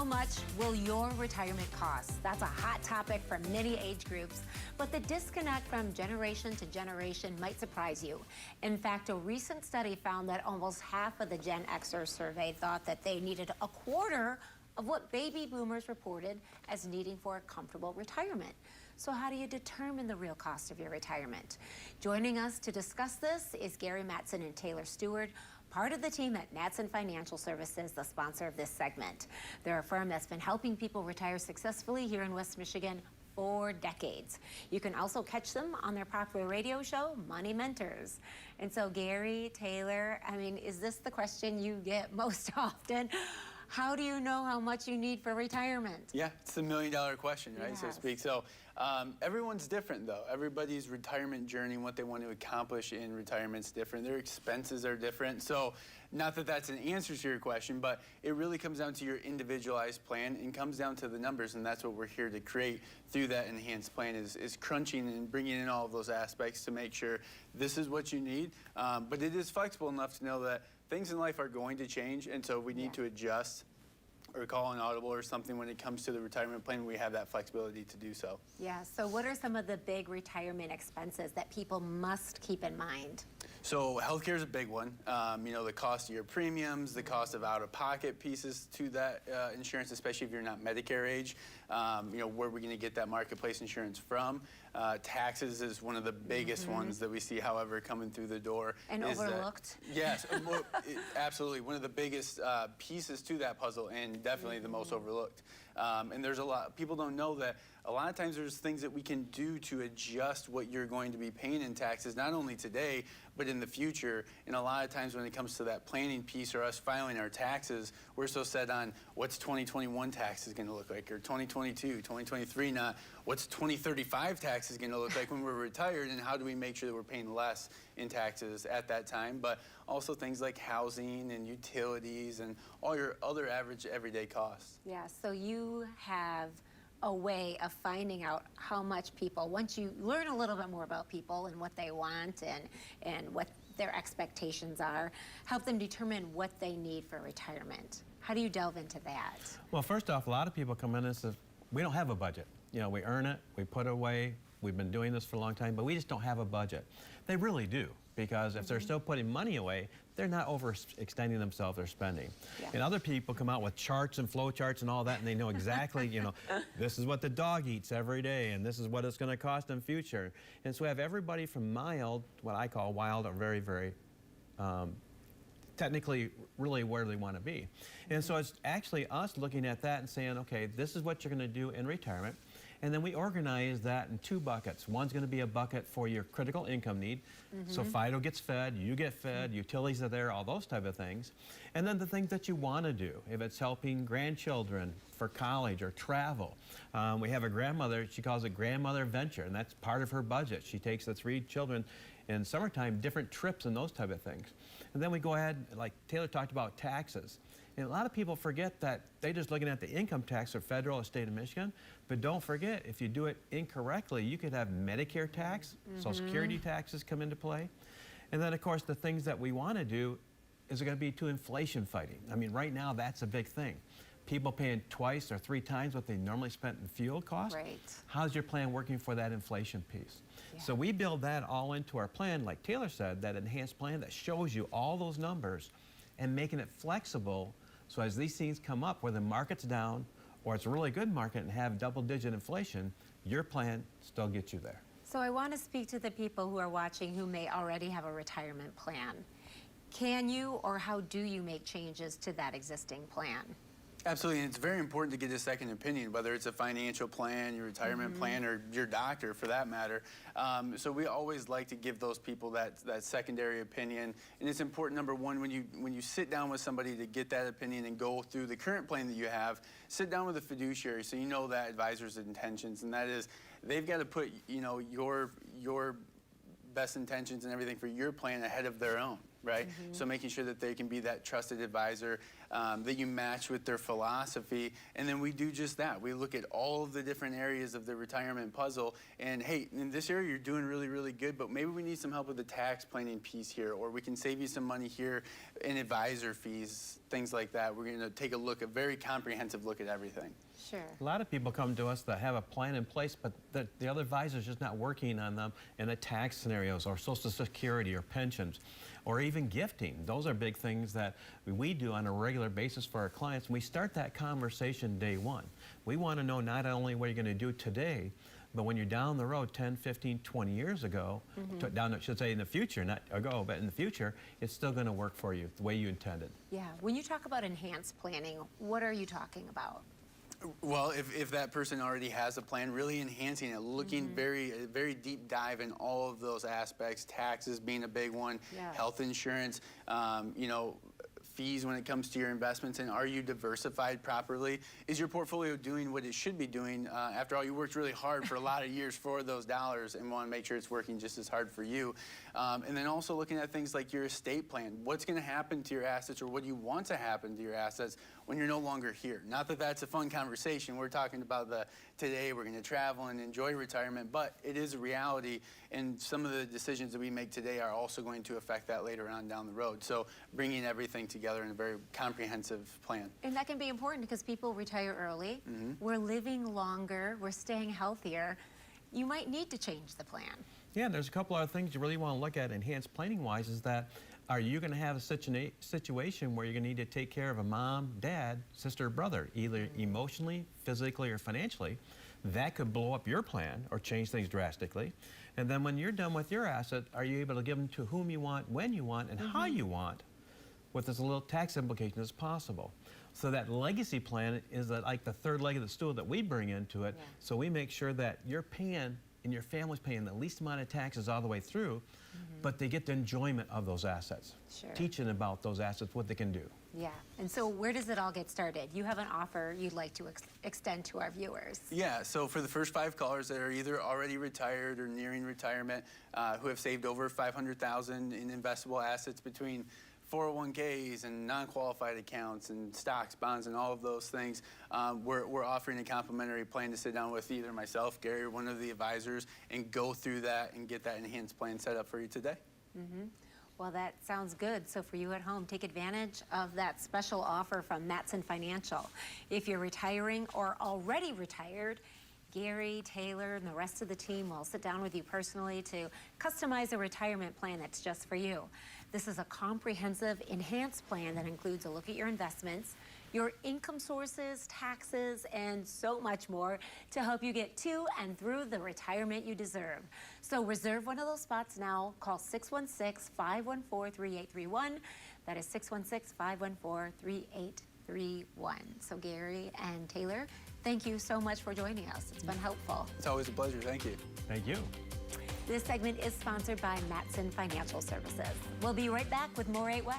much will your retirement cost? That's a hot topic for many age groups, but the disconnect from generation to generation might surprise you. In fact, a recent study found that almost half of the Gen Xers surveyed thought that they needed a quarter of what baby boomers reported as needing for a comfortable retirement. So how do you determine the real cost of your retirement? Joining us to discuss this is Gary Mattson and Taylor Stewart, part of the team at Mattson Financial Services, the sponsor of this segment. They're a firm that's been helping people retire successfully here in West Michigan for decades. You can also catch them on their popular radio show, Money Mentors. And so Gary, Taylor, I mean, is this the question you get most often? How do you know how much you need for retirement? Yeah, it's the million-dollar question, right, Yes. so to speak. So everyone's different, though. Everybody's retirement journey and what they want to accomplish in retirement is different. Their expenses are different. So not that that's an answer to your question, but it really comes down to your individualized plan and comes down to the numbers, and that's what we're here to create through that enhanced plan is crunching and bringing in all of those aspects to make sure this is what you need. But it is flexible enough to know that things in life are going to change, and so we need to adjust or call an audible or something when it comes to the retirement plan. We have that flexibility to do so. Yeah, so what are some of the big retirement expenses that people must keep in mind? So healthcare is a big one. You know, the cost of your premiums, the cost of out-of-pocket pieces to that insurance, especially if you're not Medicare age. You know, where we're going to get that marketplace insurance from. Taxes is one of the biggest ones that we see, however, coming through the door. And overlooked. Yes, absolutely. One of the biggest pieces to that puzzle, and definitely the most overlooked. And there's a lot, people don't know that a lot of times there's things that we can do to adjust what you're going to be paying in taxes, not only today, but in the future. And a lot of times when it comes to that planning piece or us filing our taxes, we're so set on what's 2021 taxes going to look like, or 2022, 2023, not what's 2035 taxes going to look like when we're retired, and how do we make sure that we're paying less in taxes at that time, but also things like housing and utilities and all your other average everyday costs. Yeah, so you have a way of finding out how much people, once you learn a little bit more about people and what they want and what their expectations are, help them determine what they need for retirement. How do you delve into that? Well, first off, a lot of people come in and say, we don't have a budget. You know, we earn it, we put it away, we've been doing this for a long time, but we just don't have a budget. They really do, because if they're still putting money away, they're not overextending themselves or spending. Yeah. And other people come out with charts and flow charts and all that, and they know exactly, you know, this is what the dog eats every day, and this is what it's going to cost in future. And so we have everybody from mild, what I call wild, or very, very technically really where they want to be. And so it's actually us looking at that and saying, okay, this is what you're going to do in retirement. And then we organize that in two buckets. One's going to be a bucket for your critical income need. So FIDO gets fed, you get fed, utilities are there, all those type of things. And then the things that you want to do, if it's helping grandchildren for college or travel. We have a grandmother, she calls it grandmother venture, and that's part of her budget. She takes the 3 children in summertime, different trips and those type of things. And then we go ahead, like Taylor talked about taxes. And a lot of people forget that they're just looking at the income tax for federal or state of Michigan, but don't forget, if you do it incorrectly, you could have Medicare tax, Social Security taxes come into play. And then, of course, the things that we want to do is going to be to inflation fighting. I mean, right now, that's a big thing. People paying twice or 3 times what they normally spent in fuel costs. Right. How's your plan working for that inflation piece? Yeah. So we build that all into our plan, like Taylor said, that enhanced plan that shows you all those numbers and making it flexible. So as these things come up, where the market's down or it's a really good market and have double-digit inflation, your plan still gets you there. So I want to speak to the people who are watching who may already have a retirement plan. Can you or how do you make changes to that existing plan? Absolutely, and it's very important to get a second opinion, whether it's a financial plan, your retirement plan, or your doctor for that matter. So we always like to give those people that secondary opinion. And it's important, number one, when you sit down with somebody to get that opinion and go through the current plan that you have, sit down with a fiduciary so you know that advisor's intentions, and that is they've got to put, you know, your best intentions and everything for your plan ahead of their own, right? So making sure that they can be that trusted advisor. that you match with their philosophy. And then we do just that. We look at all of the different areas of the retirement puzzle, and hey, in this area you're doing really, really good, but maybe we need some help with the tax planning piece here, or we can save you some money here in advisor fees, things like that. We're going to take a very comprehensive look at everything. Sure. A lot of people come to us that have a plan in place, but the other advisor's just not working on them in the tax scenarios or Social Security or pensions or even gifting. Those are big things that we do on a regular basis for our clients. We start that conversation day one. We want to know not only what you're going to do today, but when you're down the road 10, 15, 20 years ago, I should say in the future, not ago, but in the future, it's still going to work for you the way you intended. Yeah. When you talk about enhanced planning, what are you talking about? Well, if that person already has a plan, really enhancing it, looking very deep dive in all of those aspects, taxes being a big one, health insurance, you know, fees when it comes to your investments, and are you diversified properly? Is your portfolio doing what it should be doing? After all, you worked really hard for a lot of years for those dollars and want to make sure it's working just as hard for you. And then also looking at things like your estate plan. What's going to happen to your assets, or what do you want to happen to your assets when you're no longer here? Not that that's a fun conversation. We're talking about today we're going to travel and enjoy retirement, but it is a reality, and some of the decisions that we make today are also going to affect that later on down the road. So bringing everything together in a very comprehensive plan. And that can be important because people retire early. We're living longer. We're staying healthier. You might need to change the plan. Yeah, there's a couple other things you really want to look at enhanced planning wise is that are you going to have a situation where you're going to need to take care of a mom, dad, sister, or brother, either emotionally, physically, or financially? That could blow up your plan or change things drastically. And then when you're done with your asset, are you able to give them to whom you want, when you want, and how you want, with as little tax implication as possible? So that legacy plan is like the third leg of the stool that we bring into it. So we make sure that you're paying and your family's paying the least amount of taxes all the way through, but they get the enjoyment of those assets. Sure. Teaching about those assets, what they can do. Yeah. And so where does it all get started? You have an offer you'd like to extend to our viewers. Yeah, so for the first 5 callers that are either already retired or nearing retirement, who have saved over $500,000 in investable assets between 401ks and non-qualified accounts and stocks, bonds, and all of those things, we're offering a complimentary plan to sit down with either myself, Gary, or one of the advisors and go through that and get that enhanced plan set up for you today. Well, that sounds good. So for you at home, take advantage of that special offer from Mattson Financial. If you're retiring or already retired, Gary, Taylor, and the rest of the team will sit down with you personally to customize a retirement plan that's just for you. This is a comprehensive, enhanced plan that includes a look at your investments, your income sources, taxes, and so much more to help you get to and through the retirement you deserve. So reserve one of those spots now. Call 616-514-3831. That is 616-514-3831. So Gary and Taylor, thank you so much for joining us. It's been helpful. It's always a pleasure. Thank you. Thank you. This segment is sponsored by Mattson Financial Services. We'll be right back with more 8 West.